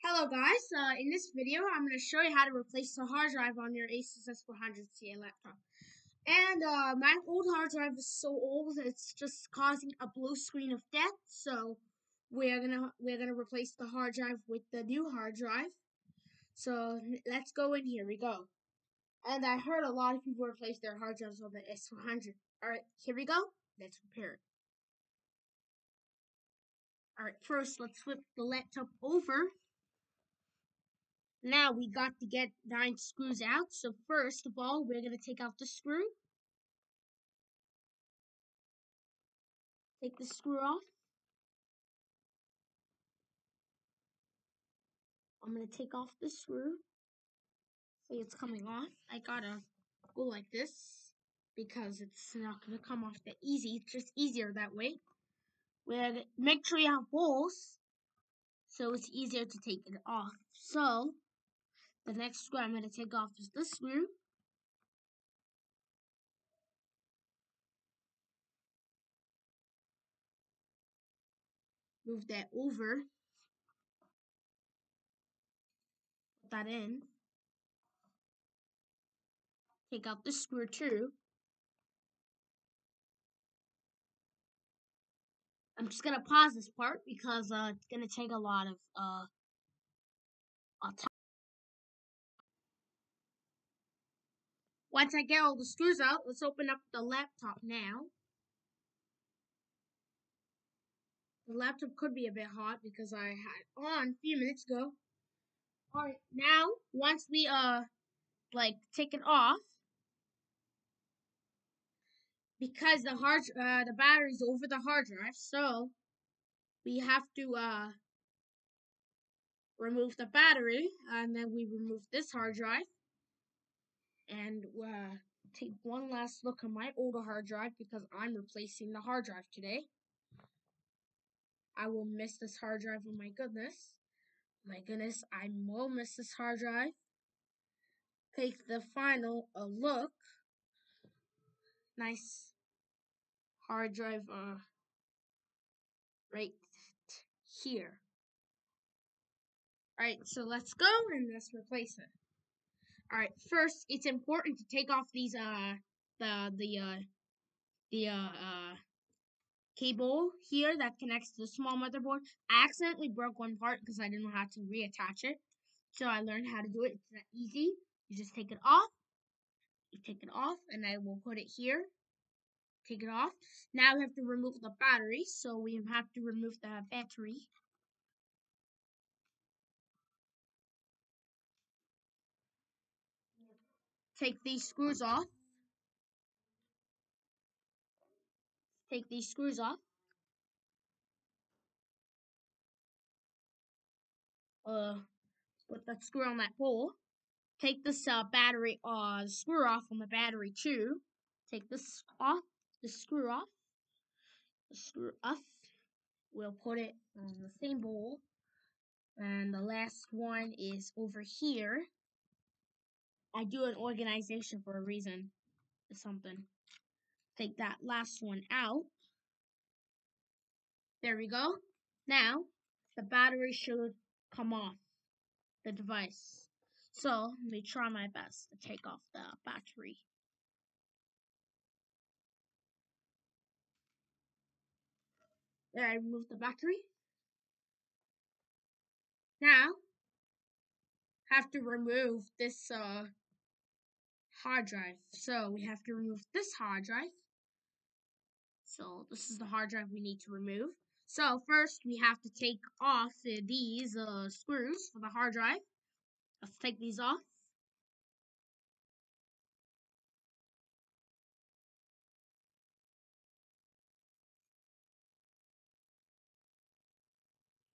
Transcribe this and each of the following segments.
Hello guys, in this video I'm going to show you how to replace the hard drive on your ASUS S400CA laptop. And my old hard drive is so old it's just causing a blue screen of death, so we're gonna replace the hard drive with the new hard drive. So let's go in. Here we go. And I heard a lot of people replace their hard drives on the S400. Alright, here we go. Let's repair it. Alright, first let's flip the laptop over. Now we got to get 9 screws out. So first of all, we're going to take out the screw. Take the screw off. I'm going to take off the screw. See, it's coming off. I gotta go like this because it's not going to come off that easy. It's just easier that way. Make sure you have holes so it's easier to take it off. So the next screw I'm going to take off is this screw. Move that over. Put that in. Take out the screw too. I'm just gonna pause this part because it's gonna take a lot of time. Once I get all the screws out, let's open up the laptop now. The laptop could be a bit hot because I had it on a few minutes ago. Alright, now once we take it off, because the battery's over the hard drive, so we have to remove the battery, and then we remove this hard drive, and take one last look at my older hard drive because I'm replacing the hard drive today. I will miss this hard drive. Oh my goodness. My goodness, I will miss this hard drive. Take the final look. Nice hard drive right here. Alright, so let's go and let's replace it. Alright, first it's important to take off these cable here that connects to the small motherboard. I accidentally broke one part because I didn't know how to reattach it. So I learned how to do it. It's not easy. You just take it off. You take it off, and I will put it here. Take it off. Now we have to remove the battery, so we have to remove the battery. Take these screws off. Take these screws off. Put that screw on that hole. Take this battery screw off on the battery too. Take this off. The screw off. The screw off. We'll put it on the same bowl. And the last one is over here. I do an organization for a reason. Or something. Take that last one out. There we go. Now, the battery should come off the device. So, let me try my best to take off the battery. There, I removed the battery. Now, have to remove this hard drive. So, we have to remove this hard drive. So, this is the hard drive we need to remove. So, first, we have to take off these screws for the hard drive. Let's take these off.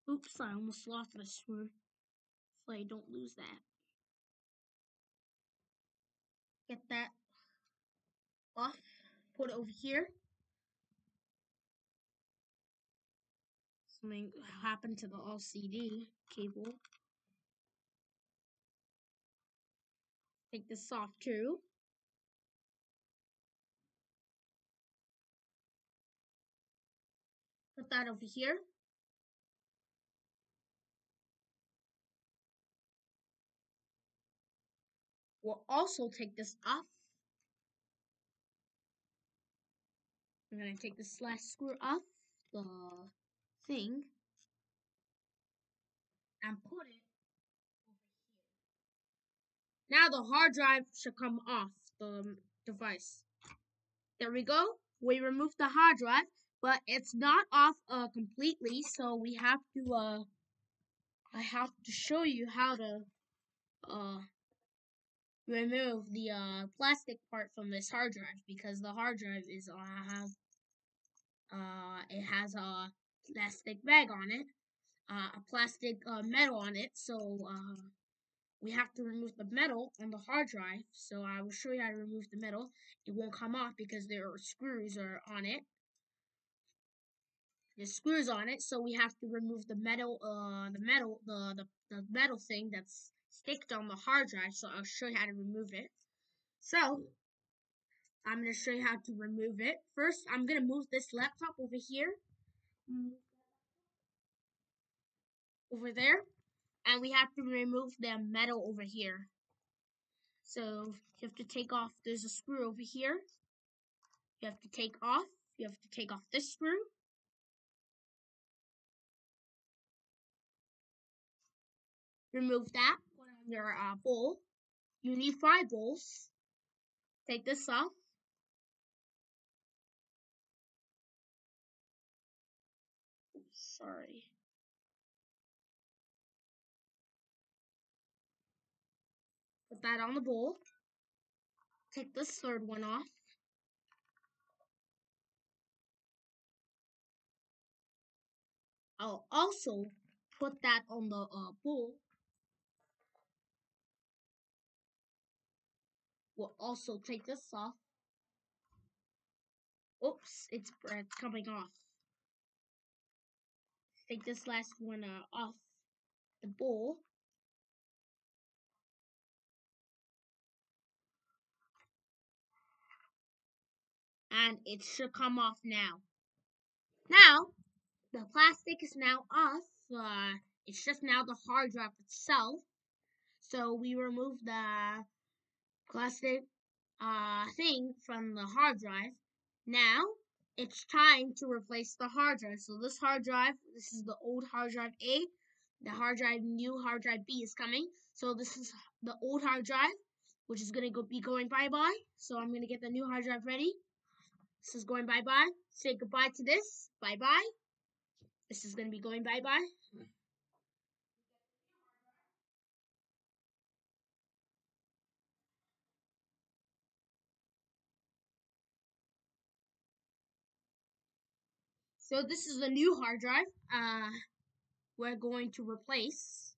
Oops, I almost lost the screw. So I don't lose that. Get that off. Put it over here. Something happened to the LCD cable. Take this off too. Put that over here. We'll also take this off. I'm going to take this last screw off the thing and put it over here. Now the hard drive should come off the device. There we go. We removed the hard drive, but it's not off completely, so we have to I have to show you how to remove the plastic part from this hard drive, because the hard drive is it has a plastic bag on it, a plastic metal on it, so we have to remove the metal on the hard drive. So I will show you how to remove the metal. It won't come off because there are screws on it. There's screws on it, so we have to remove the metal, the metal thing that's sticked on the hard drive. So I'll show you how to remove it. So I'm gonna show you how to remove it. First, I'm gonna move this laptop over here, over there, and we have to remove the metal over here. So you have to take off. There's a screw over here. You have to take off. You have to take off this screw. Remove that. Put on your bowl. You need 5 bowls. Take this off. Sorry. Put that on the bowl. Take this third one off. I'll also put that on the bowl. We'll also take this off. Oops, it's coming off. Take this last one off the bowl. And it should come off now. Now, the plastic is now off. It's just now the hard drive itself. So we remove the plastic thing from the hard drive. Now, it's time to replace the hard drive. So this hard drive, this is the old hard drive A. The new hard drive B is coming. So this is the old hard drive, which is going to be going bye-bye. So I'm going to get the new hard drive ready. This is going bye-bye. Say goodbye to this. Bye-bye. This is going to be going bye-bye. So this is the new hard drive. We're going to replace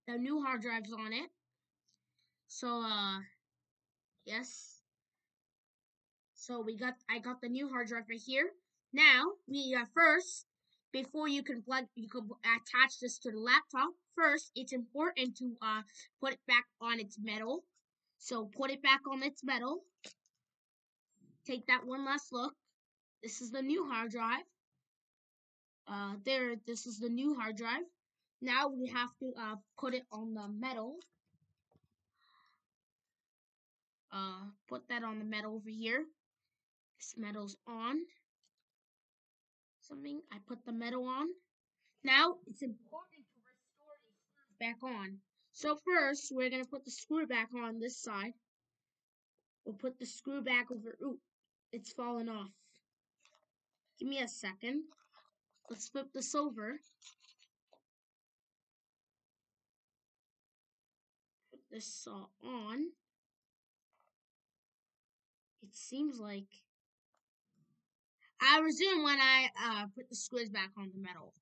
the new hard drives on it. So yes. So I got the new hard drive right here. Now we first, before you can attach this to the laptop. First, it's important to put it back on its metal. So put it back on its metal. Take that one last look. This is the new hard drive. This is the new hard drive. Now we have to put it on the metal. Put that on the metal over here. This metal's on. I put the metal on. Now it's important to restore the screws back on. So first, we're gonna put the screw back on this side. We'll put the screw back over. Ooh, it's fallen off. Give me a second. Let's flip this over. Put this on. It seems like I'll resume when I put the screws back on the metal.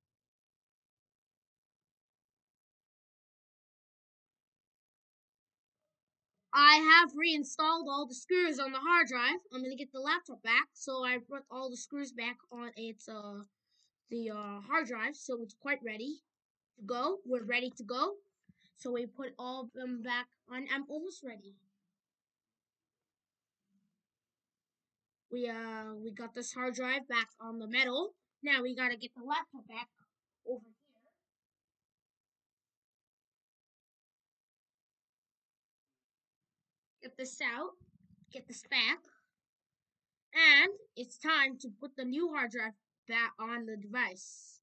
I have reinstalled all the screws on the hard drive. I'm gonna get the laptop back, so I put all the screws back on its the hard drive, so it's quite ready to go. We're ready to go. So we put all of them back on. I'm almost ready. We got this hard drive back on the metal. Now we gotta get the laptop back over here. this out, get this back, and it's time to put the new hard drive back on the device.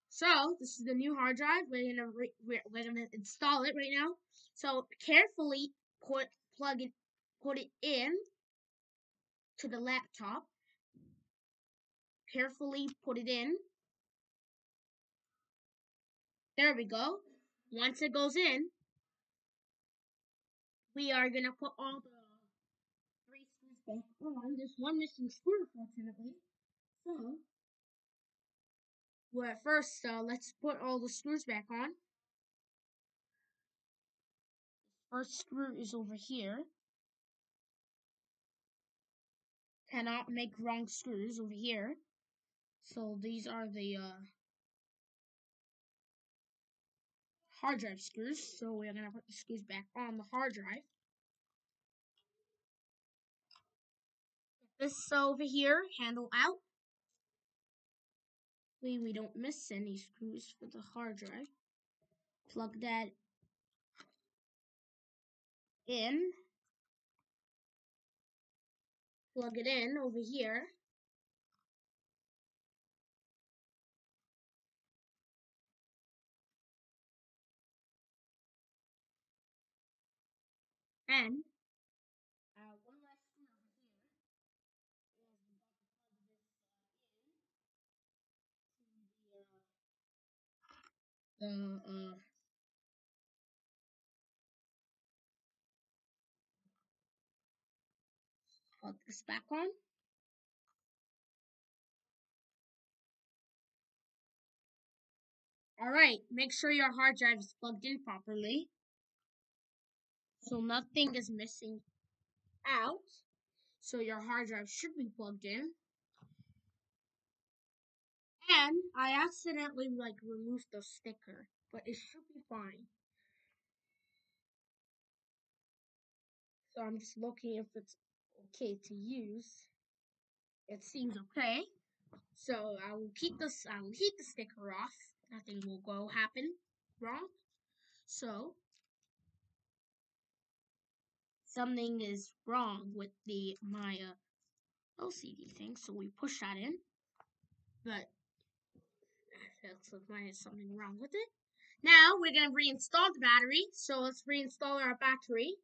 So this is the new hard drive. We're gonna install it right now. So carefully put it in to the laptop. Carefully put it in. There we go. Once it goes in, we are gonna put all the 3 screws back on. There's one missing screw, fortunately. So, well, first, let's put all the screws back on. First screw is over here. Cannot make wrong screws over here. So these are the hard drive screws. So we're gonna put the screws back on the hard drive. This over here, handle out. We don't miss any screws for the hard drive. Plug that in. Plug it in over here. And one last screw over here is we got to plug this in to the plug this back on. Alright, make sure your hard drive is plugged in properly. So nothing is missing out. So your hard drive should be plugged in. And I accidentally removed the sticker, but it should be fine. So I'm just looking if it's okay to use. It seems okay. So I will keep the sticker off. Nothing will happen wrong. So something is wrong with my LCD thing. So we push that in. But that looks like there's something wrong with it. Now we're gonna reinstall the battery. So let's reinstall our battery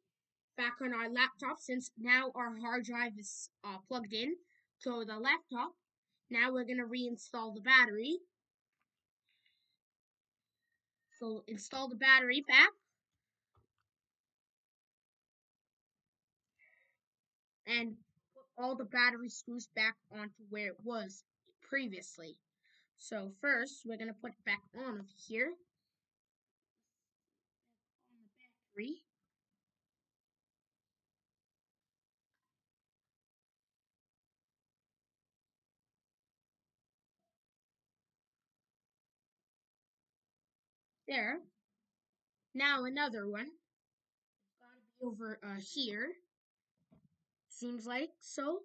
back on our laptop, since now our hard drive is plugged in to the laptop. Now we're gonna reinstall the battery. So install the battery back. And put all the battery screws back onto where it was previously. So first, we're gonna put it back on over here. On the battery. There. Now another one. It's gotta be over here. Seems like so.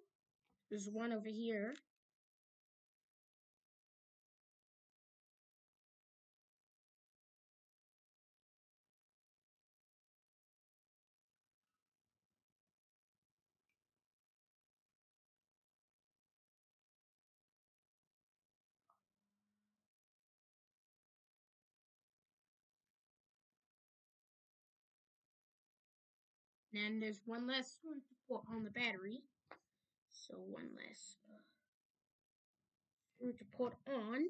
There's one over here. And there's one less screw to put on the battery. So one less screw to put on.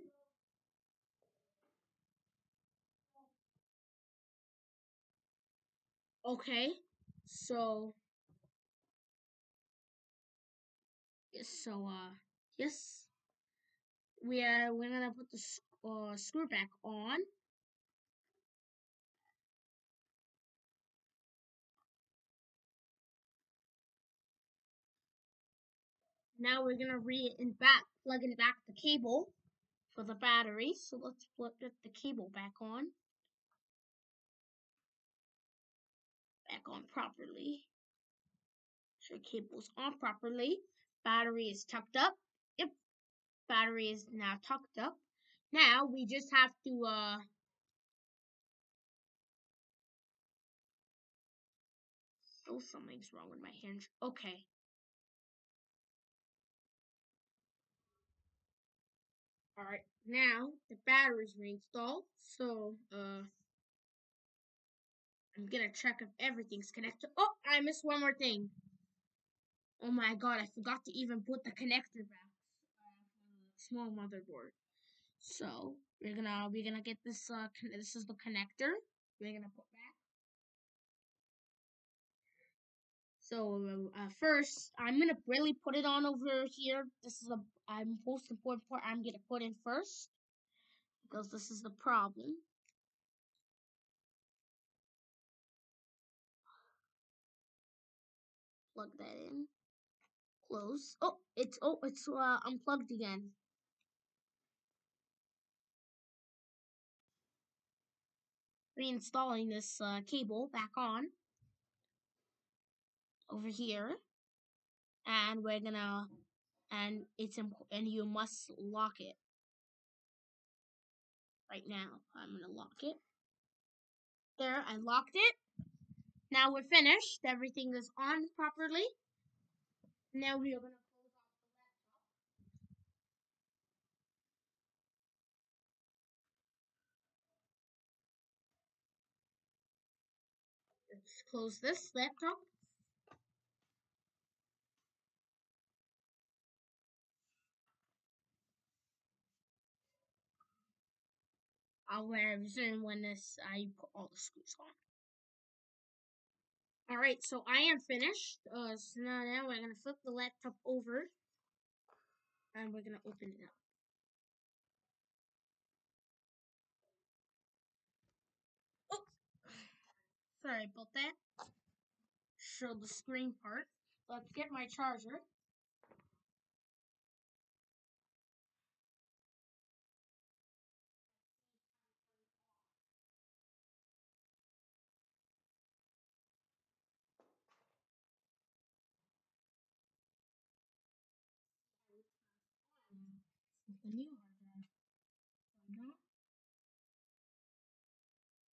Okay, so yes, we're gonna put the screw back on. Now we're gonna plug in back the cable for the battery. So let's put the cable back on properly. Sure, cable's on properly. Battery is tucked up. Yep, battery is now tucked up. Now we just have to Still something's wrong with my hinge. Okay. Alright, now the batteries reinstalled. So, I'm gonna check if everything's connected. Oh, I missed one more thing. Oh my god, I forgot to even put the connector back. Small motherboard. So we're gonna get this. This is the connector. We're gonna put back. So first, I'm gonna really put it on over here. This is the most important part. I'm gonna put in first because this is the problem. Plug that in. Close. It's unplugged again. Reinstalling this cable back on over here, and we're gonna and it's and you must lock it right now. I'm gonna lock it. There, I locked it. Now we're finished. Everything is on properly. Now we are gonna close off the laptop. Let's close this laptop. I'll resume when I put all the screws on. Alright, so I am finished. So now we're gonna flip the laptop over and we're gonna open it up. Oh, sorry about that. Show the screen part. Let's get my charger. The new hard drive. So now it seems like it's starting.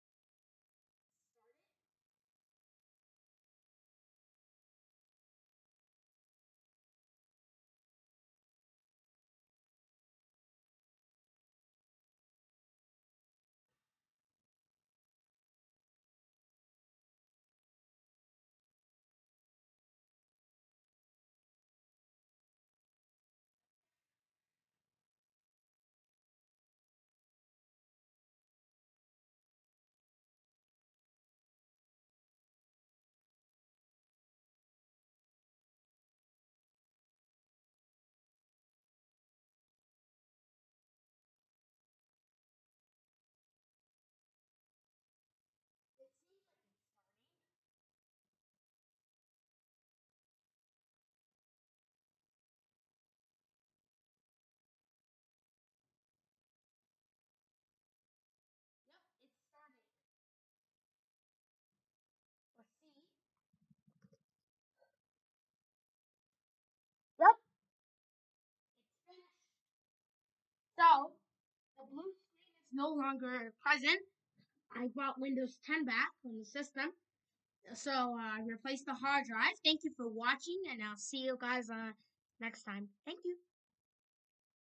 Yep, it's starting. Let's see. Yep, it's finished. So the blue screen is no longer present. I brought Windows 10 back on the system. So I replaced the hard drive. Thank you for watching, and I'll see you guys next time. Thank you.